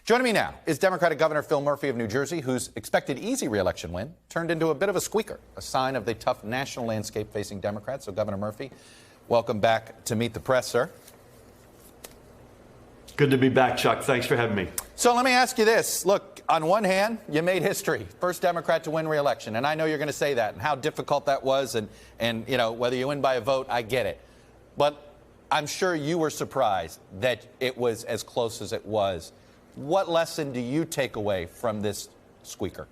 Joining me now is Democratic Governor Phil Murphy of New Jersey, whose expected easy re-election win turned into a bit of a squeaker, a sign of the tough national landscape facing Democrats. So, Governor Murphy, welcome back to Meet the Press, sir. Good to be back, Chuck. Thanks for having me. So let me ask you this. Look, on one hand, you made history. First Democrat to win re-election. And I know you're going to say that and how difficult that was. And you know, whether you win by a vote, I get it. But I'm sure you were surprised that it was as close as it was. What lesson do you take away from this squeaker?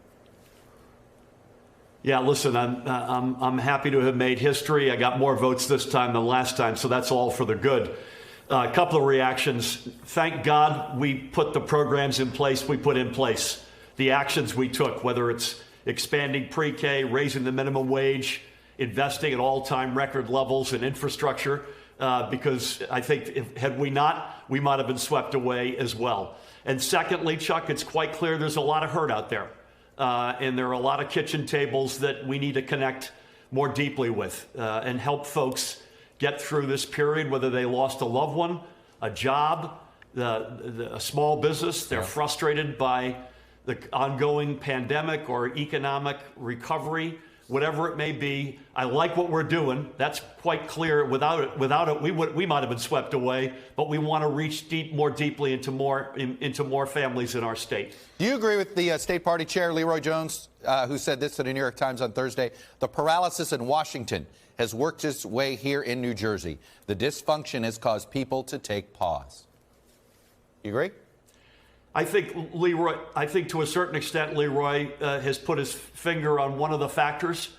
Yeah, listen, I'm happy to have made history. I got more votes this time than last time, so that's all for the good. A couple of reactions. Thank God we put the programs in place we put in place. The actions we took, whether it's expanding pre-K, raising the minimum wage, investing at all-time record levels in infrastructure, because I think had we not, we might have been swept away as well. And secondly, Chuck, it's quite clear there's a lot of hurt out there. And there are a lot of kitchen tables that we need to connect more deeply with and help folks get through this period, whether they lost a loved one, a job, a small business. They're frustrated by the ongoing pandemic or economic recovery, whatever it may be. I like what we're doing. That's quite clear. Without it, we might have been swept away. But we want to reach more deeply into more families in our state. Do you agree with the state party chair, Leroy Jones, who said this to the New York Times on Thursday? The paralysis in Washington has worked its way here in New Jersey. The dysfunction has caused people to take pause. You agree? I think to a certain extent, Leroy has put his finger on one of the factors.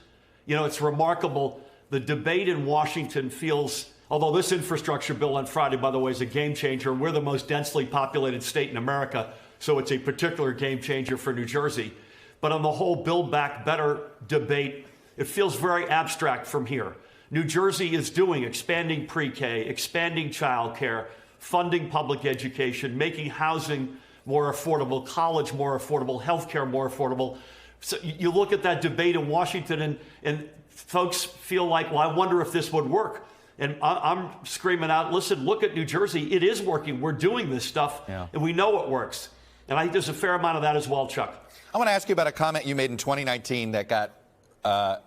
You know, it's remarkable. The debate in Washington feels, although this infrastructure bill on Friday, by the way, is a game changer. We're the most densely populated state in America, so it's a particular game changer for New Jersey. But on the whole Build Back Better debate, it feels very abstract from here. New Jersey is doing expanding pre-K, expanding childcare, funding public education, making housing more affordable, college more affordable, healthcare more affordable. So you look at that debate in Washington and folks feel like, well, I wonder if this would work. And I'm screaming out, listen, look at New Jersey. It is working. We're doing this stuff, and we know it works. And I think there's a fair amount of that as well, Chuck. I want to ask you about a comment you made in 2019 that got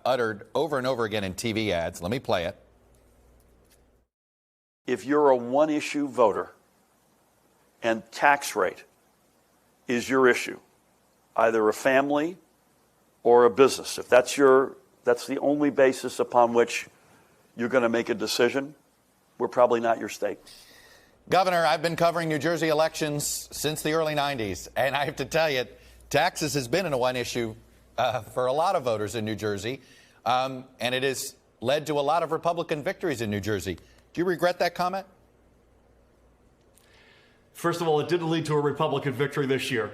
uttered over and over again in TV ads. Let me play it. If you're a one-issue voter and tax rate is your issue, either a family or a business, if that's the only basis upon which you're going to make a decision, we're probably not your state. Governor, I've been covering New Jersey elections since the early 90s, and I have to tell you, taxes has been a one issue for a lot of voters in New Jersey, and it has led to a lot of Republican victories in New Jersey. Do you regret that comment? First of all, it didn't lead to a Republican victory this year,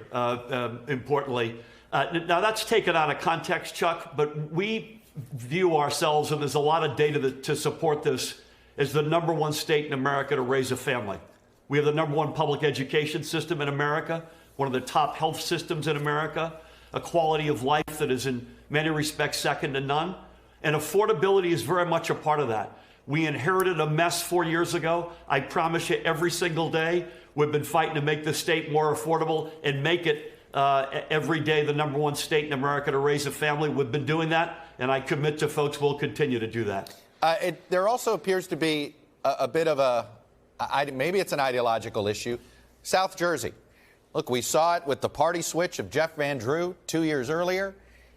importantly. Now, that's taken out of context, Chuck, but we view ourselves, and there's a lot of data to support this, as the #1 state in America to raise a family. We have the #1 public education system in America, one of the top health systems in America, a quality of life that is in many respects second to none, and affordability is very much a part of that. We inherited a mess 4 years ago. I promise you, every single day, we've been fighting to make the state more affordable and make it every day the #1 state in America to raise a family. We've been doing that, and I commit to folks we'll continue to do that. There also appears to be a bit of maybe it's an ideological issue. South Jersey. Look, we saw it with the party switch of Jeff Van Drew 2 years earlier,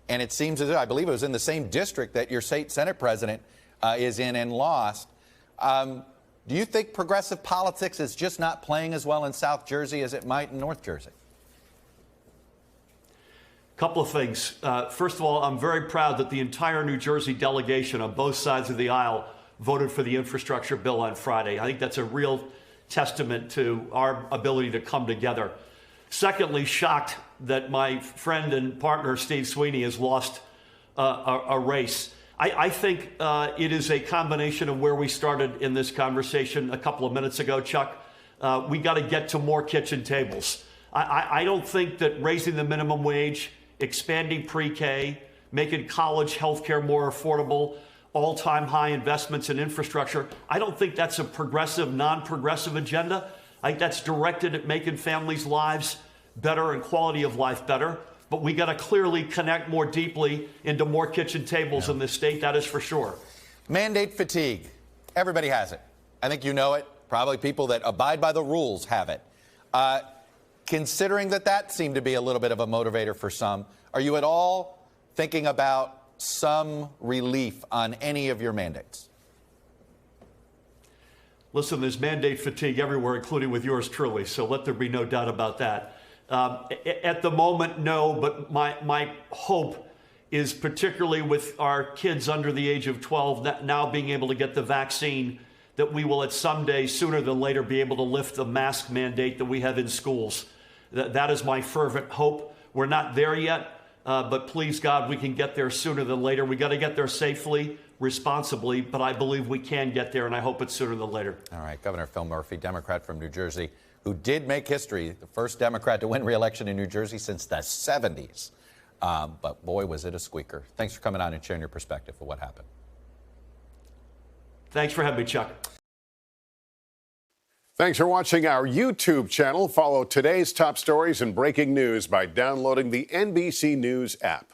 and it seems as if, I believe it was in the same district that your state Senate president is in and lost. Do you think progressive politics is just not playing as well in South Jersey as it might in North Jersey? Couple of things. First of all, I'm very proud that the entire New Jersey delegation on both sides of the aisle voted for the infrastructure bill on Friday. I think that's a real testament to our ability to come together. Secondly, shocked that my friend and partner Steve Sweeney has lost a race. I think it is a combination of where we started in this conversation a couple of minutes ago, Chuck. We got to get to more kitchen tables. I don't think that raising the minimum wage, expanding pre-K, making college healthcare more affordable, all-time high investments in infrastructure, I don't think that's a progressive, non-progressive agenda. I think that's directed at making families' lives better and quality of life better. But we got to clearly connect more deeply into more kitchen tables in this state. That is for sure. Mandate fatigue. Everybody has it. I think you know it. Probably people that abide by the rules have it. Considering that seemed to be a little bit of a motivator for some, are you at all thinking about some relief on any of your mandates? Listen, there's mandate fatigue everywhere, including with yours truly, so let there be no doubt about that. At the moment, no, but my hope is particularly with our kids under the age of 12 now being able to get the vaccine, that we will at some day, sooner than later, be able to lift the mask mandate that we have in schools. That is my fervent hope. We're not there yet, but please, God, we can get there sooner than later. We got to get there safely, responsibly, but I believe we can get there, and I hope it's sooner than later. All right, Governor Phil Murphy, Democrat from New Jersey, who did make history, the first Democrat to win re-election in New Jersey since the 70s. But boy, was it a squeaker. Thanks for coming on and sharing your perspective of what happened. Thanks for having me, Chuck. Thanks for watching our YouTube channel. Follow today's top stories and breaking news by downloading the NBC News app.